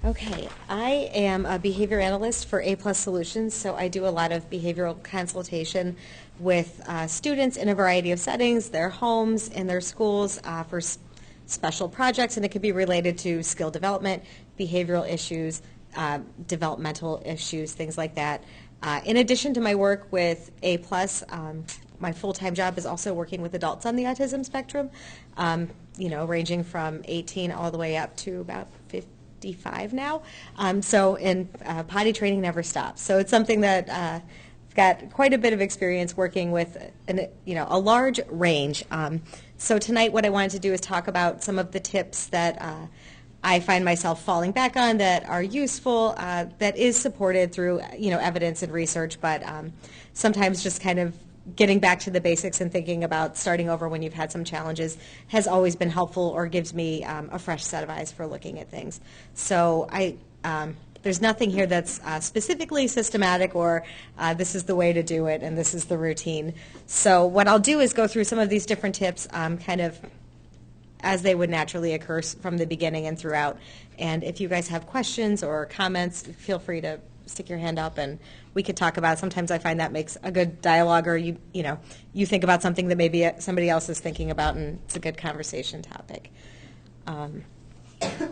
Okay, I am a behavior analyst for A Plus Solutions, so I do a lot of behavioral consultation with students in a variety of settings, their homes, in their schools, for special projects, and it could be related to skill development, behavioral issues, developmental issues, things like that. In addition to my work with A Plus, my full-time job is also working with adults on the autism spectrum, ranging from 18 all the way up to about 55 now. And potty training never stops. So it's something that I've got quite a bit of experience working with, a large range. So tonight what I wanted to do is talk about some of the tips that I find myself falling back on that are useful, that is supported through, evidence and research, but sometimes just kind of getting back to the basics and thinking about starting over when you've had some challenges has always been helpful, or gives me a fresh set of eyes for looking at things. So there's nothing here that's specifically systematic, or this is the way to do it and this is the routine. So what I'll do is go through some of these different tips kind of as they would naturally occur from the beginning and throughout. And if you guys have questions or comments, feel free to stick your hand up and we could talk about it. Sometimes I find that makes a good dialogue, or you think about something that maybe somebody else is thinking about, and it's a good conversation topic.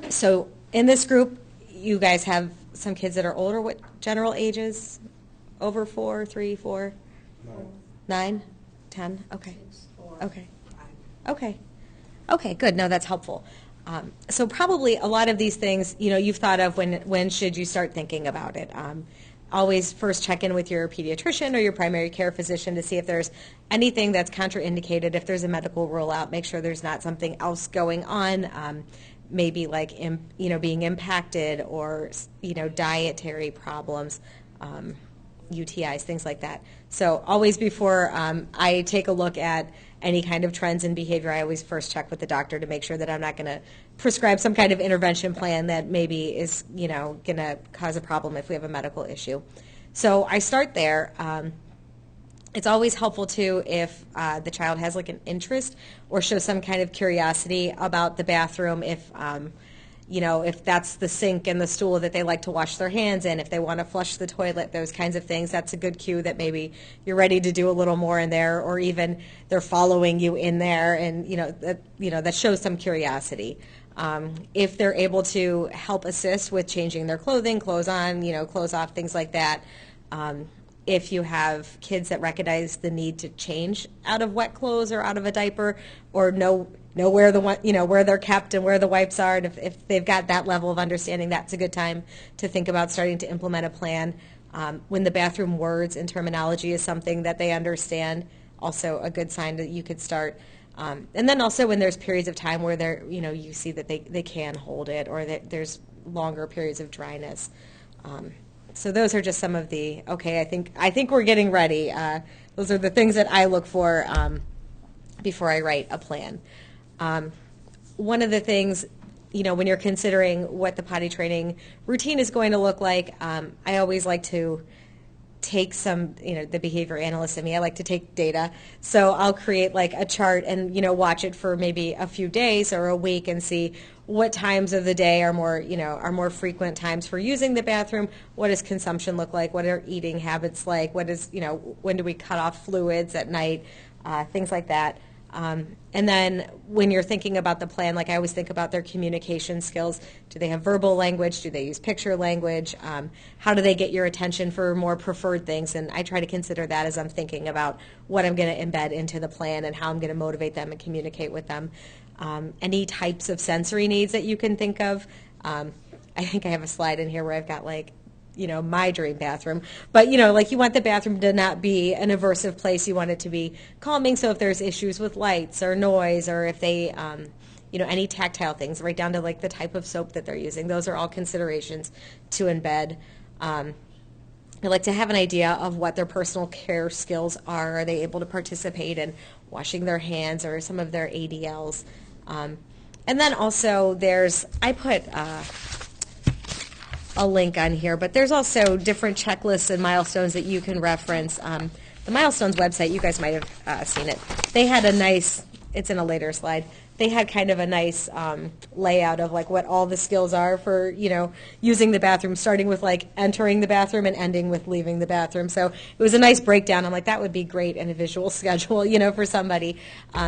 So in this group, you guys have some kids that are older. What general ages? Over 4, 3, 4? 9? 10? Okay. 6, 4, Okay. 5. Okay. Okay, good. No, that's helpful. So probably a lot of these things, you've thought of when should you start thinking about it. Always first check in with your pediatrician or your primary care physician to see if there's anything that's contraindicated. If there's a medical rule out, make sure there's not something else going on, maybe like being impacted, or dietary problems, UTIs, things like that. So always before I take a look at any kind of trends in behavior, I always first check with the doctor to make sure that I'm not going to prescribe some kind of intervention plan that maybe is, going to cause a problem if we have a medical issue. So I start there. It's always helpful too if the child has like an interest or shows some kind of curiosity about the bathroom, if that's the sink and the stool that they like to wash their hands in, if they want to flush the toilet, those kinds of things, that's a good cue that maybe you're ready to do a little more in there, or even they're following you in there, and that shows some curiosity. If they're able to help assist with changing their clothing, clothes on, clothes off, things like that. If you have kids that recognize the need to change out of wet clothes or out of a diaper, or know where where they're kept and where the wipes are, and if they've got that level of understanding, that's a good time to think about starting to implement a plan. When the bathroom words and terminology is something that they understand, also a good sign that you could start. And then also when there's periods of time where they're, you see that they can hold it, or that there's longer periods of dryness. So those are just some of the, okay, I think we're getting ready. Those are the things that I look for before I write a plan. One of the things, when you're considering what the potty training routine is going to look like, I always like to take some, the behavior analyst in me, I like to take data. So I'll create like a chart and, watch it for maybe a few days or a week and see what times of the day are more frequent times for using the bathroom. What does consumption look like? What are eating habits like? What is, when do we cut off fluids at night? Things like that. And then when you're thinking about the plan, like I always think about their communication skills. Do they have verbal language? Do they use picture language? How do they get your attention for more preferred things? And I try to consider that as I'm thinking about what I'm going to embed into the plan and how I'm going to motivate them and communicate with them. Any types of sensory needs that you can think of. I think I have a slide in here where I've got like, my dream bathroom. But, like you want the bathroom to not be an aversive place. You want it to be calming. So if there's issues with lights or noise, or if they, any tactile things, right down to like the type of soap that they're using, those are all considerations to embed. I like to have an idea of what their personal care skills are. Are they able to participate in washing their hands or some of their ADLs? And then also I put a link on here, but there's also different checklists and milestones that you can reference. The Milestones website, you guys might have seen it. They had a nice it's in a later slide. They had kind of a nice layout of like what all the skills are for, using the bathroom, starting with like entering the bathroom and ending with leaving the bathroom. So it was a nice breakdown. I'm like, that would be great in a visual schedule, for somebody.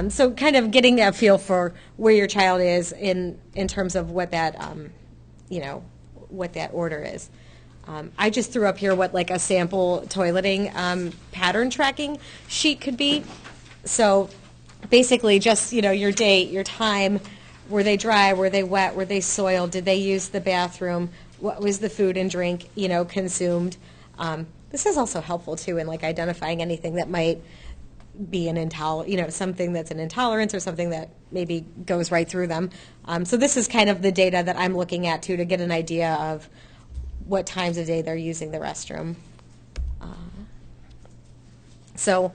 So kind of getting that feel for where your child is in terms of what that, what that order is. I just threw up here what like a sample toileting pattern tracking sheet could be. So basically just, your date, your time, were they dry, were they wet, were they soiled, did they use the bathroom, what was the food and drink, consumed. This is also helpful too in like identifying anything that might be an something that's an intolerance or something that maybe goes right through them. So this is kind of the data that I'm looking at too to get an idea of what times of day they're using the restroom. So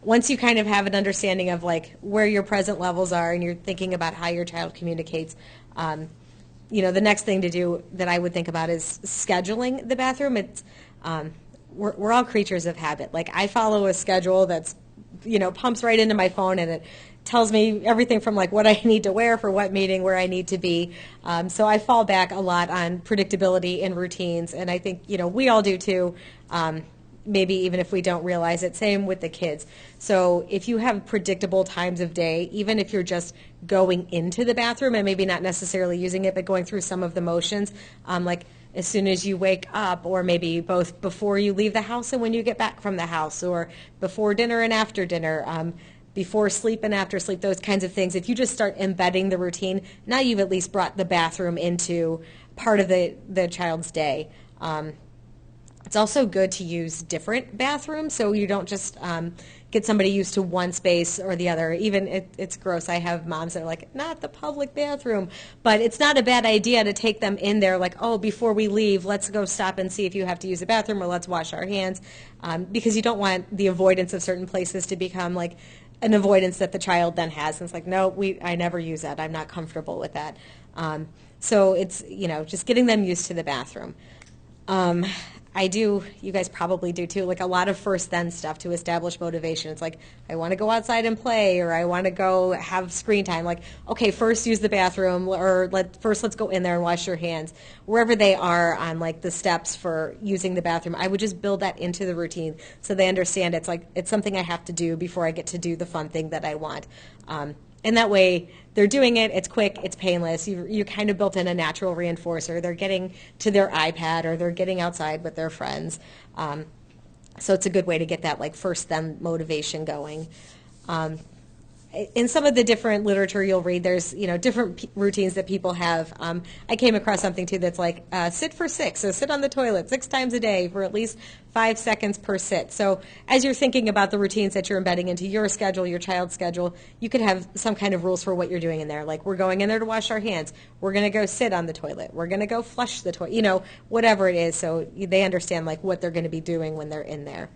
once you kind of have an understanding of like where your present levels are and you're thinking about how your child communicates, the next thing to do that I would think about is scheduling the bathroom. It's we're all creatures of habit. Like I follow a schedule that's pumps right into my phone, and it tells me everything from like what I need to wear for what meeting, where I need to be. So I fall back a lot on predictability and routines, and I think we all do too. Maybe even if we don't realize it. Same with the kids. So if you have predictable times of day, even if you're just going into the bathroom and maybe not necessarily using it, but going through some of the motions, like as soon as you wake up, or maybe both before you leave the house and when you get back from the house, or before dinner and after dinner, before sleep and after sleep, those kinds of things. If you just start embedding the routine, now you've at least brought the bathroom into part of the child's day. It's also good to use different bathrooms so you don't just get somebody used to one space or the other. Even it's gross. I have moms that are like, not the public bathroom. But it's not a bad idea to take them in there like, oh, before we leave, let's go stop and see if you have to use the bathroom, or let's wash our hands. Because you don't want the avoidance of certain places to become like an avoidance that the child then has. And it's like, no, I never use that. I'm not comfortable with that. So it's, just getting them used to the bathroom. I do, you guys probably do too, like a lot of first then stuff to establish motivation. It's like, I want to go outside and play, or I want to go have screen time. Like, okay, first use the bathroom, or let's go in there and wash your hands. Wherever they are on like the steps for using the bathroom, I would just build that into the routine so they understand it's like, it's something I have to do before I get to do the fun thing that I want. And that way, they're doing it, it's quick, it's painless. You kind of built in a natural reinforcer. They're getting to their iPad, or they're getting outside with their friends. So it's a good way to get that like first then motivation going. In some of the different literature you'll read, there's different routines that people have. I came across something too that's like sit for 6, so sit on the toilet 6 times a day for at least 5 seconds per sit. So as you're thinking about the routines that you're embedding into your schedule, your child's schedule, you could have some kind of rules for what you're doing in there. Like, we're going in there to wash our hands, we're going to go sit on the toilet, we're going to go flush the toilet, whatever it is, so they understand like what they're going to be doing when they're in there.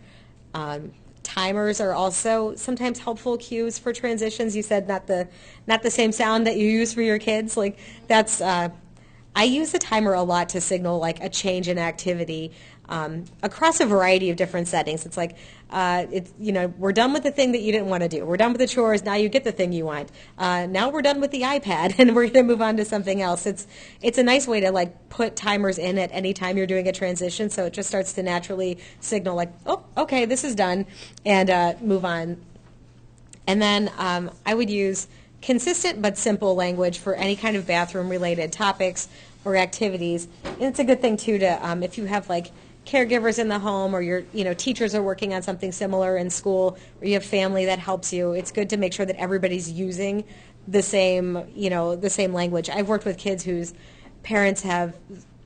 Timers are also sometimes helpful cues for transitions. You said not the same sound that you use for your kids. Like that's I use the timer a lot to signal like a change in activity across a variety of different settings. It's like we're done with the thing that you didn't want to do. We're done with the chores. Now you get the thing you want. Now we're done with the iPad, and we're going to move on to something else. It's a nice way to like put timers in at any time you're doing a transition, so it just starts to naturally signal like, oh, okay, this is done, and move on. And then I would use consistent but simple language for any kind of bathroom-related topics or activities. And it's a good thing too to if you have like caregivers in the home, or your teachers are working on something similar in school, or you have family that helps you, it's good to make sure that everybody's using the same language. I've worked with kids whose parents have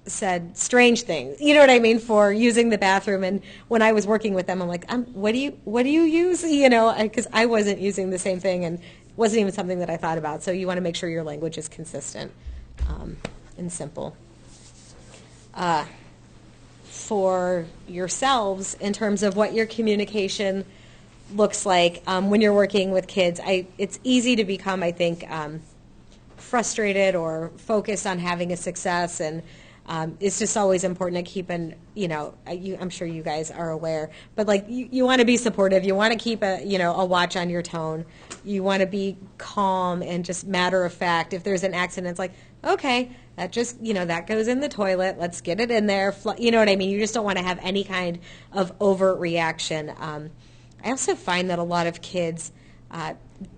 said strange things, what I mean, for using the bathroom, and when I was working with them, I'm like, what do you use, because I wasn't using the same thing, and it wasn't even something that I thought about. So you want to make sure your language is consistent and simple. For yourselves, in terms of what your communication looks like when you're working with kids, it's easy to become, I think, frustrated or focused on having a success, and It's just always important to keep I'm sure you guys are aware, but like you want to be supportive. You want to keep a watch on your tone. You want to be calm and just matter of fact. If there's an accident, it's like, okay, that just, that goes in the toilet. Let's get it in there. You know what I mean? You just don't want to have any kind of overt reaction. I also find that a lot of kids,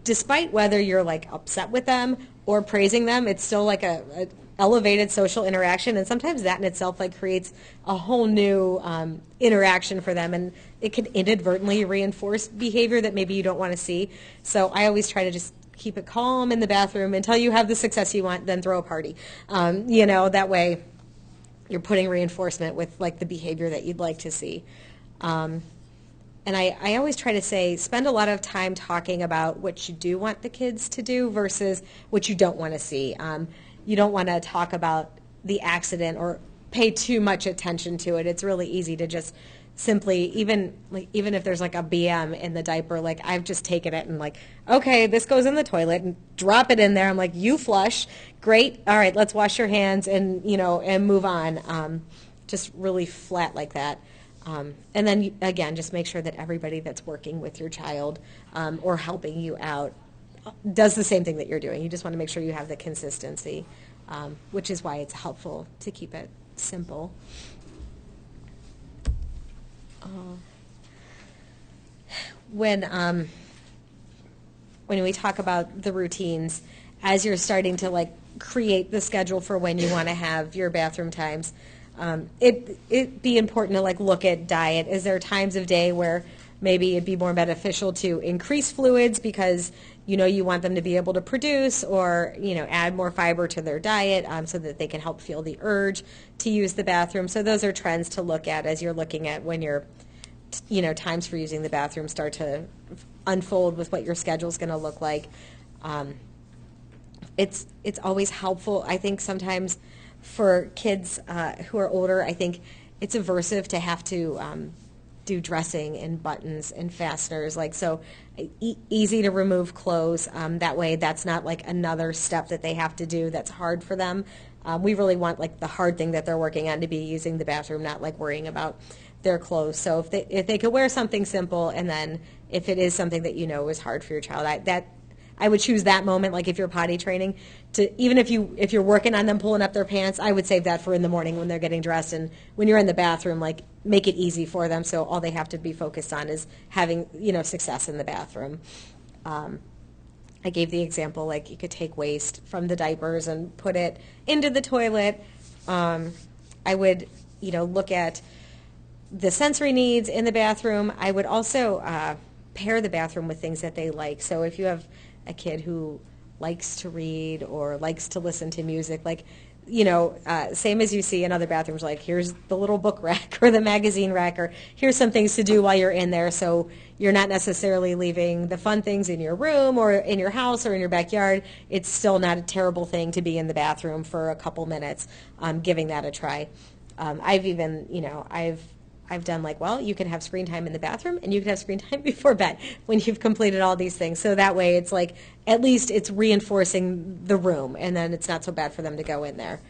despite whether you're like upset with them or praising them, it's still like a elevated social interaction, and sometimes that in itself like creates a whole new interaction for them, and it can inadvertently reinforce behavior that maybe you don't want to see. So I always try to just keep it calm in the bathroom until you have the success you want, then throw a party. That way you're putting reinforcement with like the behavior that you'd like to see. And I always try to say, spend a lot of time talking about what you do want the kids to do versus what you don't want to see. You don't want to talk about the accident or pay too much attention to it. It's really easy to just simply, even if there's like a BM in the diaper, like I've just taken it and like, okay, this goes in the toilet, and drop it in there. I'm like, you flush, great, all right, let's wash your hands and and move on. Just really flat like that. And then again, just make sure that everybody that's working with your child or helping you out does the same thing that you're doing. You just want to make sure you have the consistency, which is why it's helpful to keep it simple. When we talk about the routines, as you're starting to like create the schedule for when you want to have your bathroom times, it'd be important to like look at diet. Is there times of day where maybe it'd be more beneficial to increase fluids because you want them to be able to produce, or add more fiber to their diet so that they can help feel the urge to use the bathroom. So those are trends to look at as you're looking at when your times for using the bathroom start to unfold with what your schedule is going to look like. It's always helpful, I think, sometimes for kids who are older. I think it's aversive to have to do dressing and buttons and fasteners, easy to remove clothes. That way that's not like another step that they have to do that's hard for them. We really want like the hard thing that they're working on to be using the bathroom, not like worrying about their clothes. So if they could wear something simple, and then if it is something that is hard for your child, I would choose that moment, like if you're potty training, to even if you're working on them pulling up their pants, I would save that for in the morning when they're getting dressed, and when you're in the bathroom, like make it easy for them so all they have to be focused on is having success in the bathroom. I gave the example, like you could take waste from the diapers and put it into the toilet. I would look at the sensory needs in the bathroom. I would also pair the bathroom with things that they like. So if you have a kid who likes to read or likes to listen to music, same as you see in other bathrooms, like here's the little book rack or the magazine rack, or here's some things to do while you're in there, so you're not necessarily leaving the fun things in your room or in your house or in your backyard. It's still not a terrible thing to be in the bathroom for a couple minutes, giving that a try. I've done you can have screen time in the bathroom and you can have screen time before bed when you've completed all these things. So that way it's like, at least it's reinforcing the room, and then it's not so bad for them to go in there.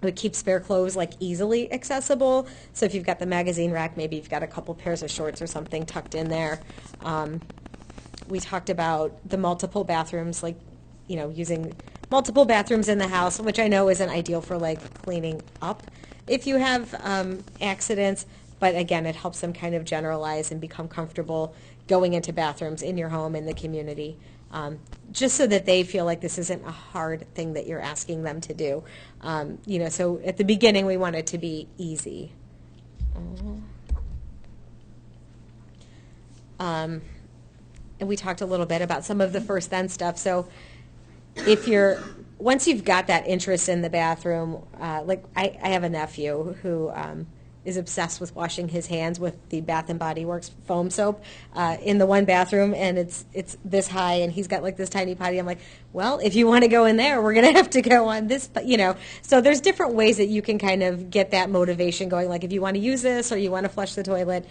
Would keep spare clothes easily accessible. So if you've got the magazine rack, maybe you've got a couple pairs of shorts or something tucked in there. We talked about the multiple bathrooms, using multiple bathrooms in the house, which I know isn't ideal for cleaning up if you have accidents, but again, it helps them kind of generalize and become comfortable going into bathrooms in your home, in the community, just so that they feel like this isn't a hard thing that you're asking them to do. So at the beginning, we want it to be easy. And we talked a little bit about some of the first then stuff. So once you've got that interest in the bathroom, I have a nephew who is obsessed with washing his hands with the Bath and Body Works foam soap in the one bathroom, and it's this high, and he's got this tiny potty. I'm like, well, if you want to go in there, we're going to have to go on this, So there's different ways that you can kind of get that motivation going. If you want to use this or you want to flush the toilet,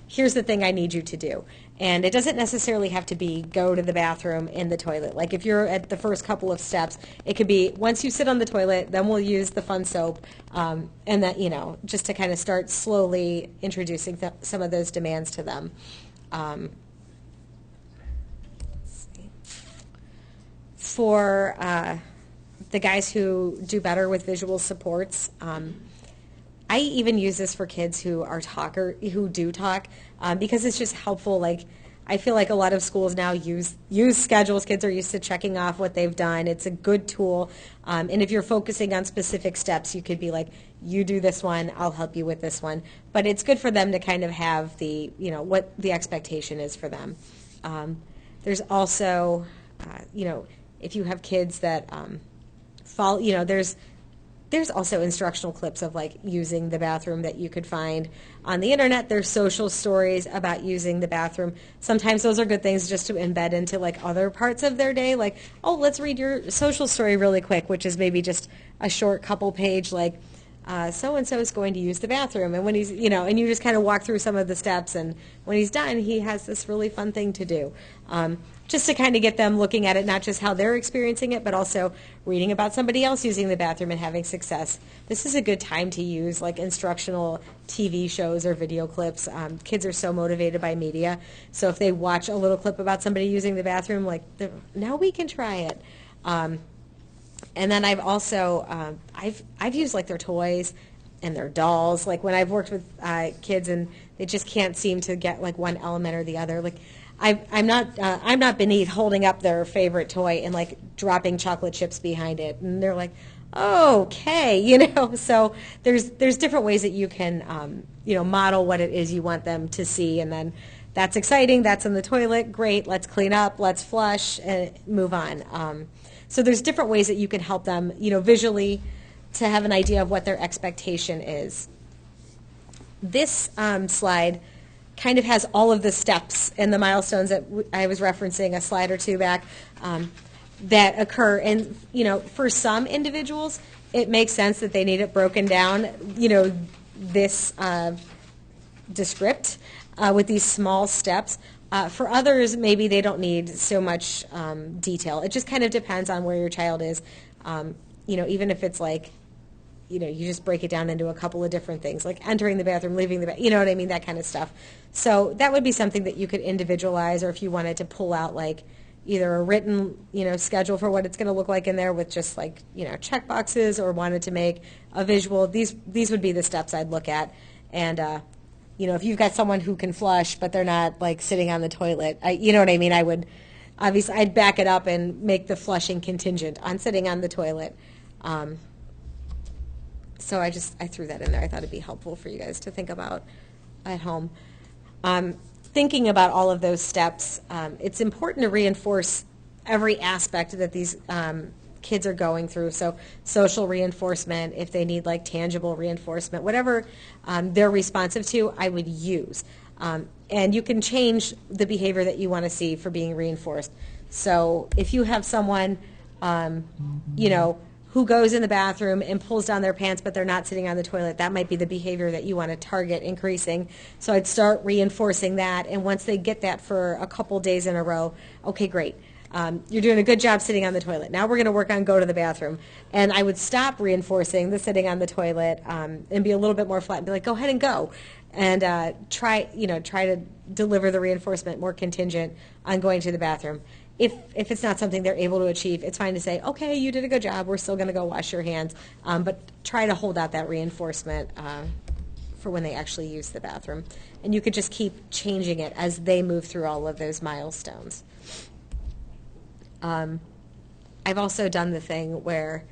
here's the thing I need you to do. And it doesn't necessarily have to be go to the bathroom in the toilet. Like if you're at the first couple of steps, it could be once you sit on the toilet, then we'll use the fun soap, and that, just to kind of start slowly introducing some of those demands to them. Let's see. For the guys who do better with visual supports, I even use this for kids who do talk, because it's just helpful. Like, I feel like a lot of schools now use schedules. Kids are used to checking off what they've done. It's a good tool. And if you're focusing on specific steps, you could be like, you do this one, I'll help you with this one. But it's good for them to kind of have what the expectation is for them. There's also, if you have kids that fall, there's also instructional clips of like using the bathroom that you could find on the internet. There's social stories about using the bathroom. Sometimes those are good things just to embed into like other parts of their day. Like, oh, let's read your social story really quick, which is maybe just a short couple page, like so-and-so is going to use the bathroom. And when he's, and you just kind of walk through some of the steps. And when he's done, he has this really fun thing to do. Just to kind of get them looking at it, not just how they're experiencing it, but also reading about somebody else using the bathroom and having success. This is a good time to use like instructional TV shows or video clips. Kids are so motivated by media. So if they watch a little clip about somebody using the bathroom, like, now we can try it. And then I've also, I've used like their toys and their dolls. Like when I've worked with kids and they just can't seem to get like one element or the other, like I'm not beneath holding up their favorite toy and like dropping chocolate chips behind it, and they're like, oh, okay, So there's different ways that you can model what it is you want them to see, and then that's exciting. That's in the toilet. Great. Let's clean up. Let's flush and move on. So there's different ways that you can help them, visually, to have an idea of what their expectation is. This slide kind of has all of the steps and the milestones that I was referencing a slide or two back that occur. And, for some individuals, it makes sense that they need it broken down, this descript with these small steps. For others, maybe they don't need so much detail. It just kind of depends on where your child is. Even if it's like, you just break it down into a couple of different things, like entering the bathroom, leaving the bathroom, what I mean, that kind of stuff. So that would be something that you could individualize, or if you wanted to pull out like either a written, schedule for what it's going to look like in there with just like, check boxes, or wanted to make a visual, these would be the steps I'd look at. And, if you've got someone who can flush, but they're not like sitting on the toilet, you know what I mean? I'd back it up and make the flushing contingent on sitting on the toilet. So I threw that in there. I thought it'd be helpful for you guys to think about at home. Thinking about all of those steps, it's important to reinforce every aspect that these kids are going through. So social reinforcement, if they need like tangible reinforcement, whatever they're responsive to, I would use. And you can change the behavior that you want to see for being reinforced. So if you have someone, who goes in the bathroom and pulls down their pants, but they're not sitting on the toilet, that might be the behavior that you want to target increasing. So I'd start reinforcing that, and once they get that for a couple days in a row, okay, great. You're doing a good job sitting on the toilet. Now we're going to work on go to the bathroom. And I would stop reinforcing the sitting on the toilet and be a little bit more flat and be like, go ahead and go. And try to deliver the reinforcement more contingent on going to the bathroom. If it's not something they're able to achieve, it's fine to say, okay, you did a good job, we're still going to go wash your hands, but try to hold out that reinforcement for when they actually use the bathroom. And you could just keep changing it as they move through all of those milestones. I've also done the thing where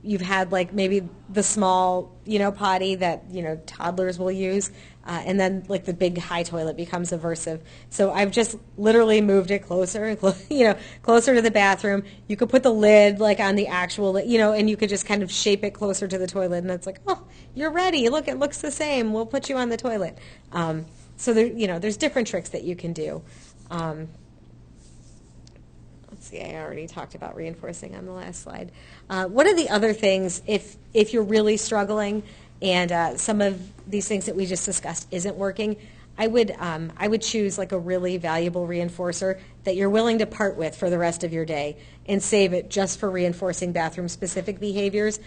you've had like maybe the small, potty that, toddlers will use, and then like the big high toilet becomes aversive. So I've just literally moved it closer, closer to the bathroom. You could put the lid like on the actual, and you could just kind of shape it closer to the toilet, and it's like, oh, you're ready. Look, it looks the same. We'll put you on the toilet. So there, there's different tricks that you can do. Let's see, I already talked about reinforcing on the last slide. One of the other things, if you're really struggling and some of these things that we just discussed isn't working, I would choose like a really valuable reinforcer that you're willing to part with for the rest of your day and save it just for reinforcing bathroom-specific behaviors.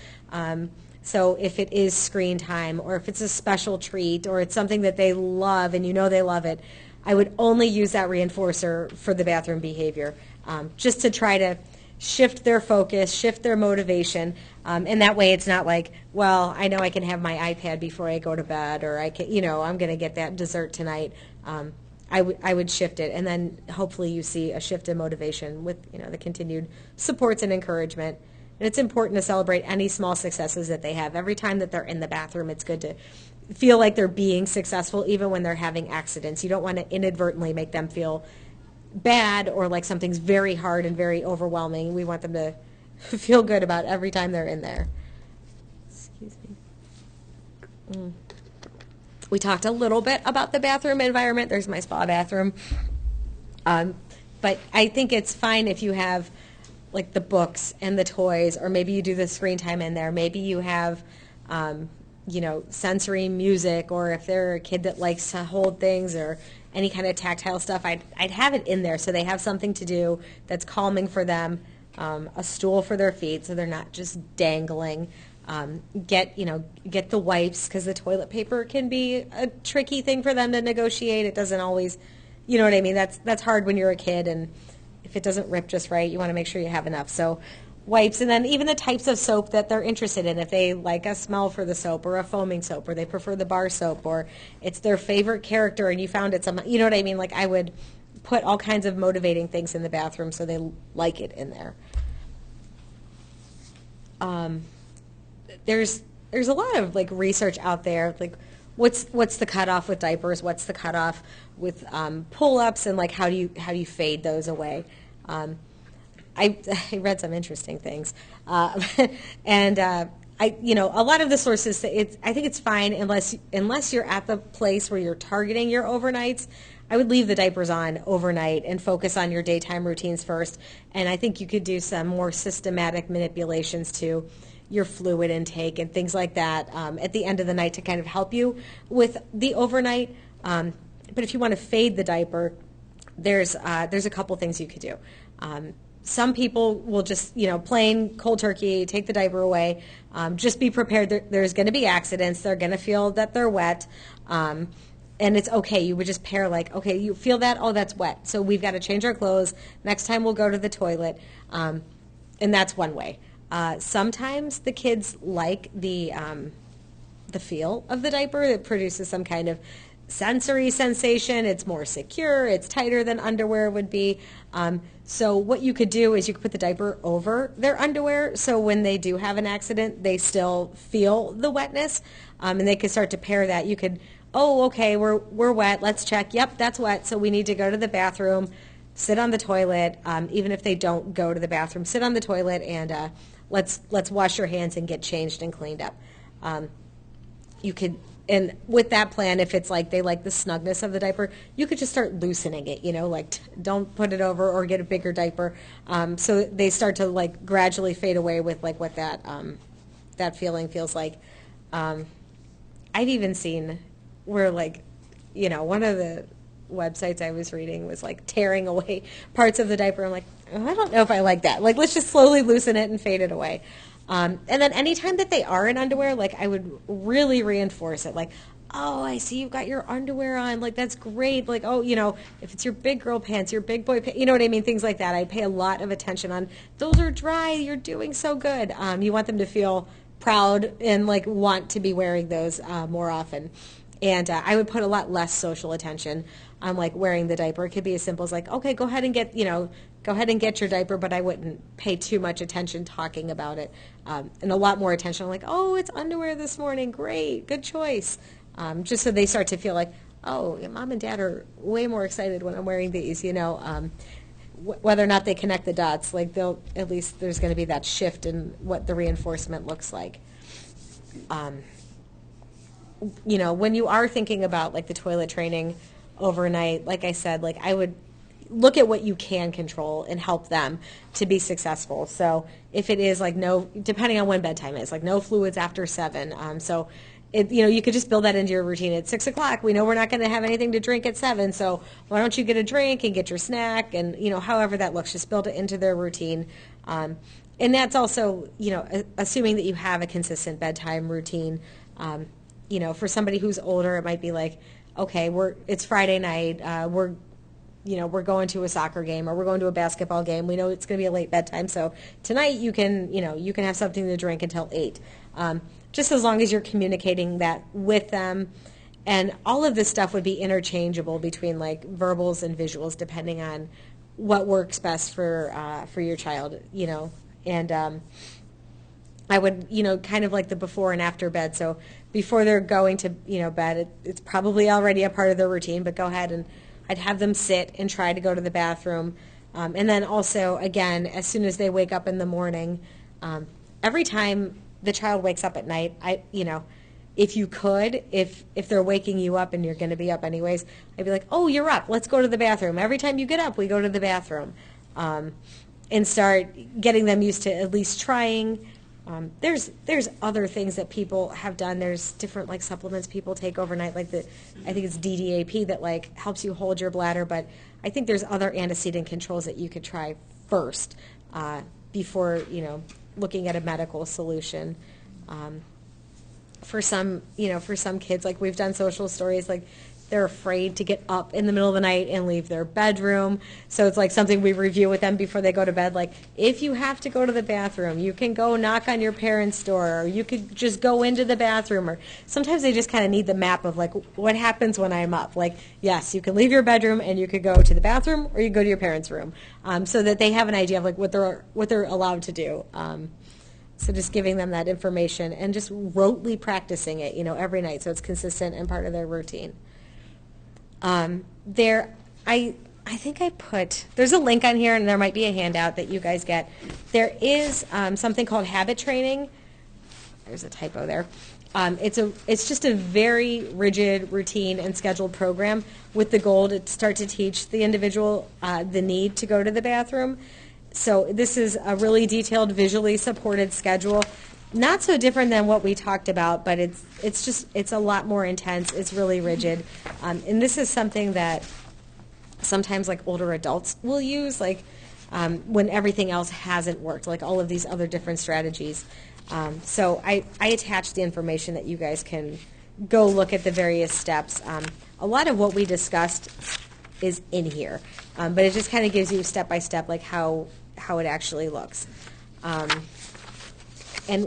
So if it is screen time, or if it's a special treat, or it's something that they love and you know they love it, I would only use that reinforcer for the bathroom behavior, just to try to shift their focus, shift their motivation, and that way it's not like, well, I know I can have my iPad before I go to bed, or I can, I'm going to get that dessert tonight. I would shift it, and then hopefully you see a shift in motivation with the continued supports and encouragement. And it's important to celebrate any small successes that they have. Every time that they're in the bathroom, it's good to feel like they're being successful, even when they're having accidents. You don't want to inadvertently make them feel bad or like something's very hard and very overwhelming. We want them to feel good about every time they're in there. Excuse me. We talked a little bit about the bathroom environment. There's my spa bathroom. But I think it's fine if you have like the books and the toys, or maybe you do the screen time in there. Maybe you have, sensory music, or if they're a kid that likes to hold things or any kind of tactile stuff, I'd have it in there so they have something to do that's calming for them, a stool for their feet so they're not just dangling. Get the wipes, because the toilet paper can be a tricky thing for them to negotiate. It doesn't always, you know what I mean? That's hard when you're a kid, and if it doesn't rip just right, you want to make sure you have enough. So wipes, and then even the types of soap that they're interested in. If they like a smell for the soap, or a foaming soap, or they prefer the bar soap, or it's their favorite character and you found it some, you know what I mean? Like, I would put all kinds of motivating things in the bathroom so they like it in there. There's a lot of like research out there, like what's the cutoff with diapers, what's the cutoff with pull-ups, and like how do you fade those away. I read some interesting things, and a lot of the sources say I think it's fine unless you're at the place where you're targeting your overnights. I would leave the diapers on overnight and focus on your daytime routines first. And I think you could do some more systematic manipulations to your fluid intake and things like that at the end of the night to kind of help you with the overnight. But if you want to fade the diaper, there's a couple things you could do. Some people will just, plain cold turkey, take the diaper away. Just be prepared. There's going to be accidents. They're going to feel that they're wet. And it's okay. You would just pair like, okay, you feel that? Oh, that's wet. So we've got to change our clothes. Next time we'll go to the toilet. And that's one way. Sometimes the kids like the feel of the diaper. It produces some kind of sensory sensation. It's more secure. It's tighter than underwear would be. So what you could do is you could put the diaper over their underwear, so when they do have an accident, they still feel the wetness, and they could start to pair that. You could, oh, okay, we're wet. Let's check. Yep, that's wet. So we need to go to the bathroom. Sit on the toilet. Even if they don't go to the bathroom, sit on the toilet and let's wash your hands and get changed and cleaned up. You could. And with that plan, if it's like they like the snugness of the diaper, you could just start loosening it, like don't put it over or get a bigger diaper. So they start to like gradually fade away with like what that feeling feels like. I've even seen where like, one of the websites I was reading was like tearing away parts of the diaper. I'm like, oh, I don't know if I like that. Like, let's just slowly loosen it and fade it away. And then anytime that they are in underwear, like I would really reinforce it. Like, oh, I see you've got your underwear on. Like, that's great. Like, oh, if it's your big girl pants, your big boy pants, you know what I mean? Things like that. I pay a lot of attention on, those are dry. You're doing so good. You want them to feel proud and like want to be wearing those more often. And I would put a lot less social attention on like wearing the diaper. It could be as simple as like, okay, go ahead and get your diaper, but I wouldn't pay too much attention talking about it. And a lot more attention on like, oh, it's underwear this morning. Great, good choice. Just so they start to feel like, oh, mom and dad are way more excited when I'm wearing these, whether or not they connect the dots, like at least there's going to be that shift in what the reinforcement looks like. When you are thinking about like the toilet training overnight, like I said, like I would look at what you can control and help them to be successful. So if it is like depending on when bedtime is, like no fluids after 7. So you could just build that into your routine. At 6 o'clock, we know we're not going to have anything to drink at 7, so why don't you get a drink and get your snack, and however that looks, just build it into their routine. And that's also, assuming that you have a consistent bedtime routine. For somebody who's older, it might be like, okay, it's Friday night, we're going to a soccer game or we're going to a basketball game. We know it's going to be a late bedtime, so tonight you can have something to drink until 8. Just as long as you're communicating that with them. And all of this stuff would be interchangeable between like verbals and visuals depending on what works best for your child, And I would, kind of like the before and after bed. So before they're going to, bed, it's probably already a part of their routine, but go ahead and I'd have them sit and try to go to the bathroom. And then also, again, as soon as they wake up in the morning, every time the child wakes up at night, if you could, if they're waking you up and you're going to be up anyways, I'd be like, oh, you're up. Let's go to the bathroom. Every time you get up, we go to the bathroom. And start getting them used to at least trying. There's other things that people have done. There's different like supplements people take overnight, like I think it's DDAP that like helps you hold your bladder. But I think there's other antecedent controls that you could try first before looking at a medical solution. For some kids, like we've done social stories, like they're afraid to get up in the middle of the night and leave their bedroom. So it's like something we review with them before they go to bed. Like, if you have to go to the bathroom, you can go knock on your parents' door, or you could just go into the bathroom. Or sometimes they just kind of need the map of like, what happens when I'm up? Like, yes, you can leave your bedroom and you could go to the bathroom, or you can go to your parents' room, so that they have an idea of like what they're allowed to do. So just giving them that information and just rotely practicing it, every night, so it's consistent and part of their routine. I think there's a link on here, and there might be a handout that you guys get. There is something called habit training. There's a typo there. It's just a very rigid routine and scheduled program with the goal to start to teach the individual the need to go to the bathroom. So this is a really detailed, visually supported schedule. Not so different than what we talked about, but it's a lot more intense. It's really rigid. And this is something that sometimes like older adults will use, like when everything else hasn't worked, like all of these other different strategies. So I attached the information that you guys can go look at the various steps. A lot of what we discussed is in here, but it just kind of gives you step by step like how it actually looks. And,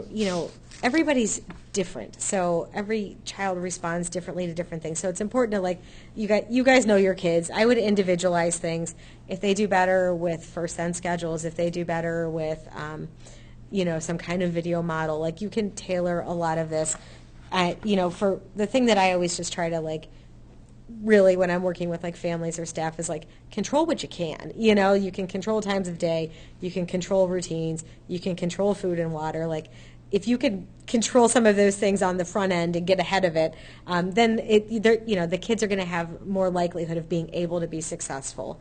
everybody's different, so every child responds differently to different things. So it's important to, like, you guys know your kids. I would individualize things. If they do better with first then schedules, if they do better with, some kind of video model, like, you can tailor a lot of this. For the thing that I always just try to, like, really when I'm working with like families or staff is like control what you can. You can control times of day, you can control routines, you can control food and water. Like if you can control some of those things on the front end and get ahead of it, then the kids are going to have more likelihood of being able to be successful.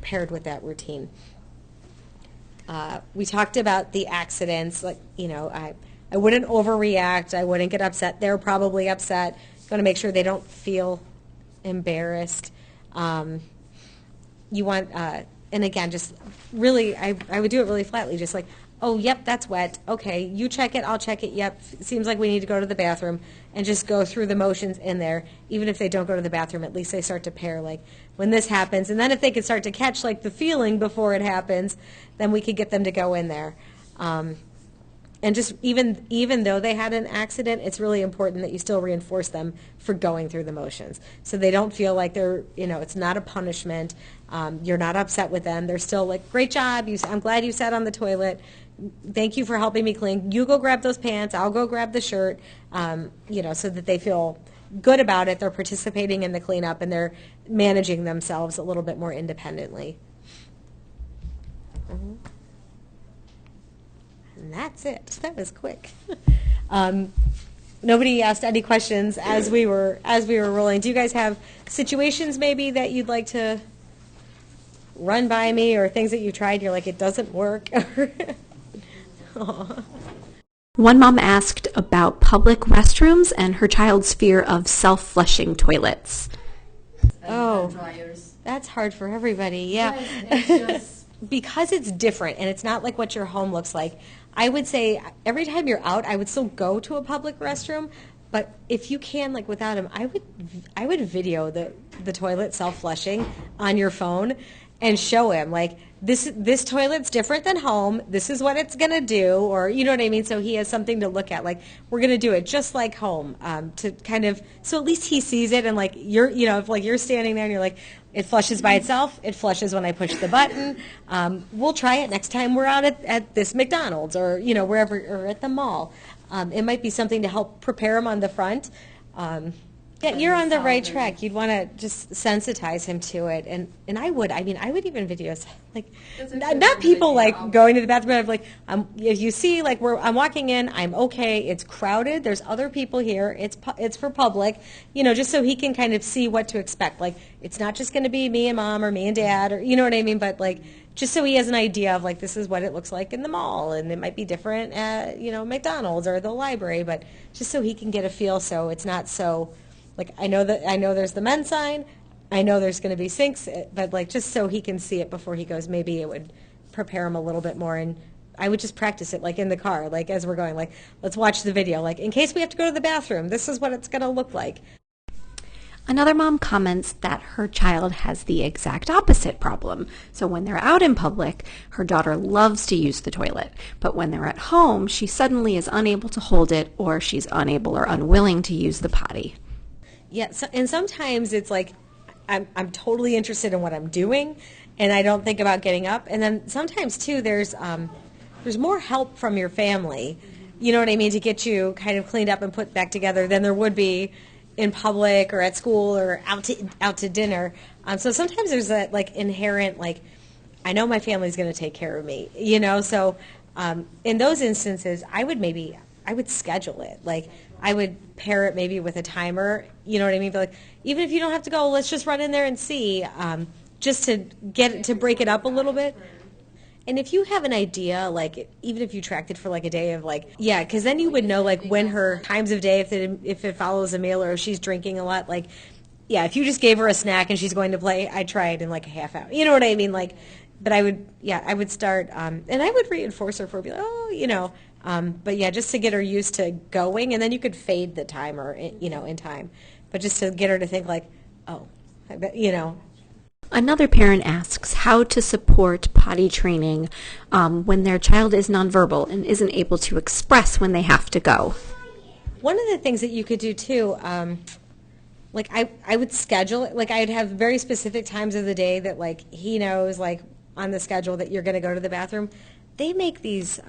Paired with that routine. We talked about the accidents. Like I wouldn't overreact. I wouldn't get upset. They're probably upset. Going to make sure they don't feel embarrassed. You want, and again, just really, I would do it really flatly, just like, oh, yep, that's wet. Okay, you check it, I'll check it. Yep, seems like we need to go to the bathroom, and just go through the motions in there. Even if they don't go to the bathroom, at least they start to pair, like, when this happens. And then if they could start to catch, like, the feeling before it happens, then we could get them to go in there. And just even though they had an accident, it's really important that you still reinforce them for going through the motions, so they don't feel like they're, it's not a punishment. You're not upset with them. They're still like, great job. I'm glad you sat on the toilet. Thank you for helping me clean. You go grab those pants. I'll go grab the shirt. So that they feel good about it. They're participating in the cleanup and they're managing themselves a little bit more independently. Mm-hmm. And that's it. That was quick. Nobody asked any questions as we were rolling. Do you guys have situations maybe that you'd like to run by me, or things that you tried? You're like, it doesn't work. Aw. One mom asked about public restrooms and her child's fear of self-flushing toilets. Oh, Dryers. that's hard for everybody, yeah. Right, it's just- Because it's different and it's not like what your home looks like, I would say every time you're out, I would still go to a public restroom, but if you can, like without him, I would video the toilet self-flushing on your phone and show him, like, this toilet's different than home, this is what it's going to do, or you know what I mean? So he has something to look at, like, we're going to do it just like home, to kind of, so at least he sees it, and like, if like you're standing there and you're like, it flushes by itself, it flushes when I push the button, we'll try it next time we're out at this McDonald's, or, wherever, or at the mall. It might be something to help prepare him on the front. Yeah, you're on the right track. You'd want to just sensitize him to it, and I would even videos like not people like going to the bathroom. But like, if you see like where I'm walking in, I'm okay. It's crowded. There's other people here. It's for public, just so he can kind of see what to expect. Like, it's not just going to be me and mom or me and dad, or you know what I mean. But like, just so he has an idea of like, this is what it looks like in the mall, and it might be different at McDonald's or the library. But just so he can get a feel, so it's not so. Like, I know there's the men's sign, I know there's going to be sinks, but like just so he can see it before he goes, maybe it would prepare him a little bit more. And I would just practice it like in the car, like as we're going, like, let's watch the video, like in case we have to go to the bathroom, this is what it's going to look like. Another mom comments that her child has the exact opposite problem. So when they're out in public, her daughter loves to use the toilet. But when they're at home, she suddenly is unable to hold it, or she's unable or unwilling to use the potty. Yeah, and sometimes it's like I'm totally interested in what I'm doing, and I don't think about getting up. And then sometimes too, there's more help from your family, you know what I mean, to get you kind of cleaned up and put back together than there would be in public or at school or out to dinner. So sometimes there's that like inherent like, I know my family's going to take care of me, So in those instances, I would schedule it. Like, I would pair it maybe with a timer, you know what I mean? But like, even if you don't have to go, let's just run in there and see, just to break it up a little bit. And if you have an idea, like, even if you tracked it for like a day of like, yeah, because then you would know like when her times of day, if it follows a meal or if she's drinking a lot, like, yeah, if you just gave her a snack and she's going to play, I'd try it in like a half hour. You know what I mean? Like, but I would start, and I would reinforce her for be like, but yeah, just to get her used to going, and then you could fade the timer, in time. But just to get her to think like, oh, I bet, Another parent asks how to support potty training when their child is nonverbal and isn't able to express when they have to go. One of the things that you could do too, like I would schedule it, like I'd have very specific times of the day that like he knows like on the schedule that you're going to go to the bathroom. They make these,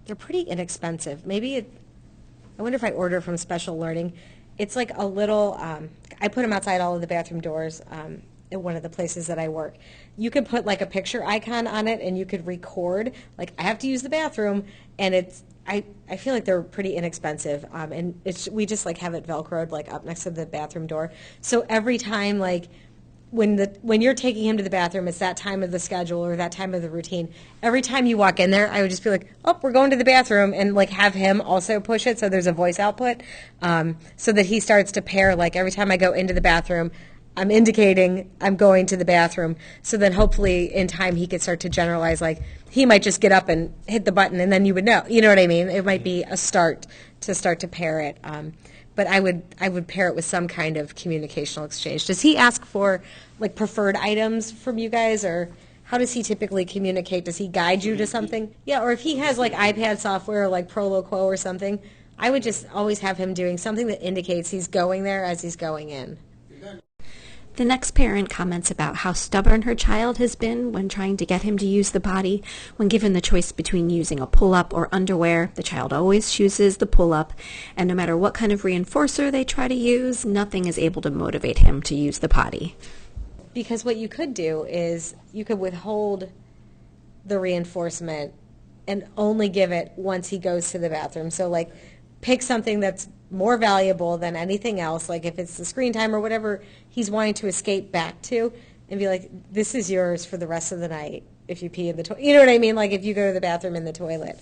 they're pretty inexpensive. I wonder if I order from Special Learning. It's like a little, I put them outside all of the bathroom doors at one of the places that I work. You could put like a picture icon on it and you could record, like I have to use the bathroom, and I feel like they're pretty inexpensive, and we just like have it Velcroed like up next to the bathroom door. So every time like when you're taking him to the bathroom, it's that time of the schedule or that time of the routine. Every time you walk in there, I would just be like, oh, we're going to the bathroom, and like have him also push it so there's a voice output, so that he starts to pair, like every time I go into the bathroom, I'm indicating I'm going to the bathroom, so then hopefully in time he could start to generalize, like he might just get up and hit the button and then you would know, you know what I mean? It might be a start to pair it. But I would pair it with some kind of communicational exchange. Does he ask for like preferred items from you guys, or how does he typically communicate? Does he guide you to something? Yeah, or if he has like iPad software like Proloquo or something, I would just always have him doing something that indicates he's going there as he's going in. The next parent comments about how stubborn her child has been when trying to get him to use the potty. When given the choice between using a pull-up or underwear, the child always chooses the pull-up, and no matter what kind of reinforcer they try to use, nothing is able to motivate him to use the potty. Because what you could do is you could withhold the reinforcement and only give it once he goes to the bathroom. So like pick something that's more valuable than anything else, like if it's the screen time or whatever he's wanting to escape back to, and be like, this is yours for the rest of the night if you pee in the toilet. You know what I mean? Like if you go to the bathroom in the toilet.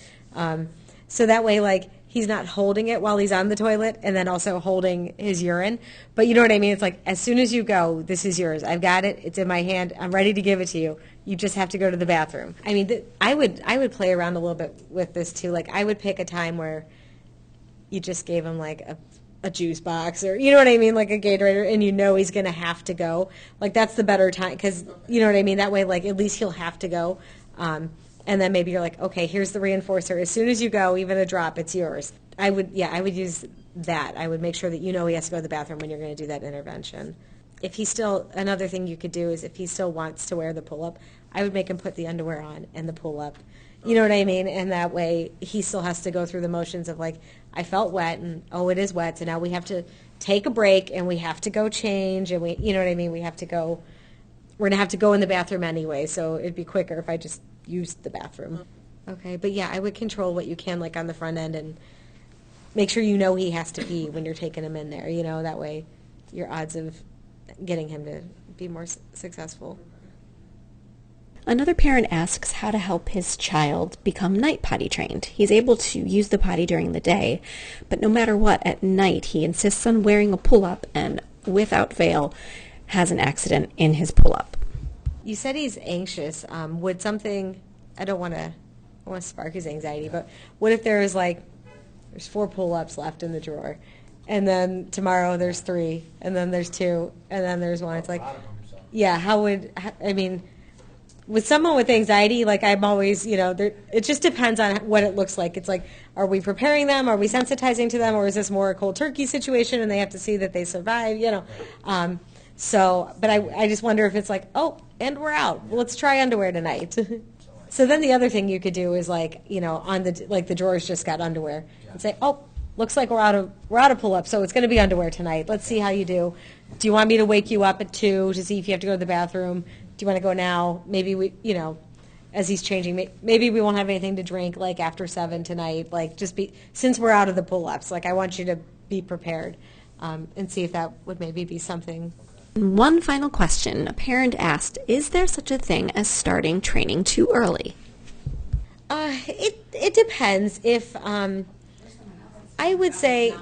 So that way, like, he's not holding it while he's on the toilet and then also holding his urine. But you know what I mean? It's like, as soon as you go, this is yours. I've got it. It's in my hand. I'm ready to give it to you. You just have to go to the bathroom. I mean, I would play around a little bit with this too. Like, I would pick a time where you just gave him like a juice box, or you know what I mean, like a Gatorade, and you know he's going to have to go. Like, that's the better time, because you know what I mean? That way, like, at least he'll have to go. And then maybe you're like, okay, here's the reinforcer. As soon as you go, even a drop, it's yours. I would use that. I would make sure that you know he has to go to the bathroom when you're going to do that intervention. If he's still, another thing you could do is if he still wants to wear the pull-up, I would make him put the underwear on and the pull-up. You know what I mean? And that way he still has to go through the motions of like, I felt wet, and oh, it is wet, so now we have to take a break and we have to go change, and we, you know what I mean? We're going to have to go in the bathroom anyway, so it'd be quicker if I just used the bathroom. Okay, but yeah, I would control what you can, like, on the front end, and make sure you know he has to pee when you're taking him in there, you know, that way your odds of getting him to be more successful. Another parent asks how to help his child become night potty trained. He's able to use the potty during the day, but no matter what, at night he insists on wearing a pull-up and, without fail, has an accident in his pull-up. You said he's anxious. Would something, I don't want to spark his anxiety, but what if there's 4 pull-ups left in the drawer, and then tomorrow there's 3, and then there's 2, and then there's 1. It's like, yeah, I mean, with someone with anxiety, like, I'm always, it just depends on what it looks like. It's like, are we preparing them? Are we sensitizing to them? Or is this more a cold turkey situation and they have to see that they survive, but I just wonder if it's like, oh, and we're out. Let's try underwear tonight. So then the other thing you could do is on the drawers just got underwear, and say, oh, looks like we're out of pull-up, so it's going to be underwear tonight. Let's see how you do. Do you want me to wake you up at 2 to see if you have to go to the bathroom? Do you want to go now? Maybe we, as he's changing, maybe we won't have anything to drink after 7 tonight. Since we're out of the pull-ups, I want you to be prepared, and see if that would maybe be something. One final question. A parent asked, is there such a thing as starting training too early? It depends. If I would say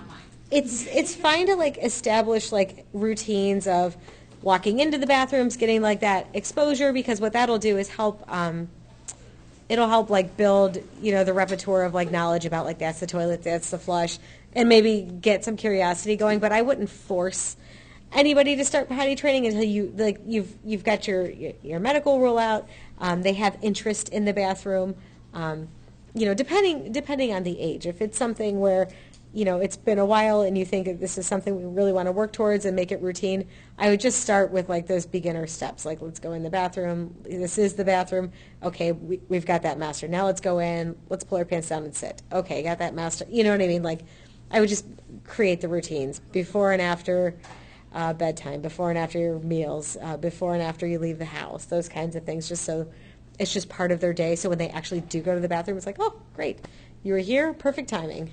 it's fine to establish routines of walking into the bathrooms, getting that exposure, because what that'll do is help. It'll help build the repertoire of knowledge about that's the toilet, that's the flush, and maybe get some curiosity going. But I wouldn't force anybody to start potty training until you've got your medical rule out. They have interest in the bathroom. Depending on the age. If it's something where it's been a while and you think that this is something we really want to work towards and make it routine, I would just start with those beginner steps. Let's go in the bathroom. This is the bathroom. Okay, we've got that master. Now let's go in. Let's pull our pants down and sit. Okay, got that master. You know what I mean? I would just create the routines before and after bedtime, before and after your meals, before and after you leave the house, those kinds of things, just so it's just part of their day. So when they actually do go to the bathroom, it's like, oh, great, you were here, perfect timing.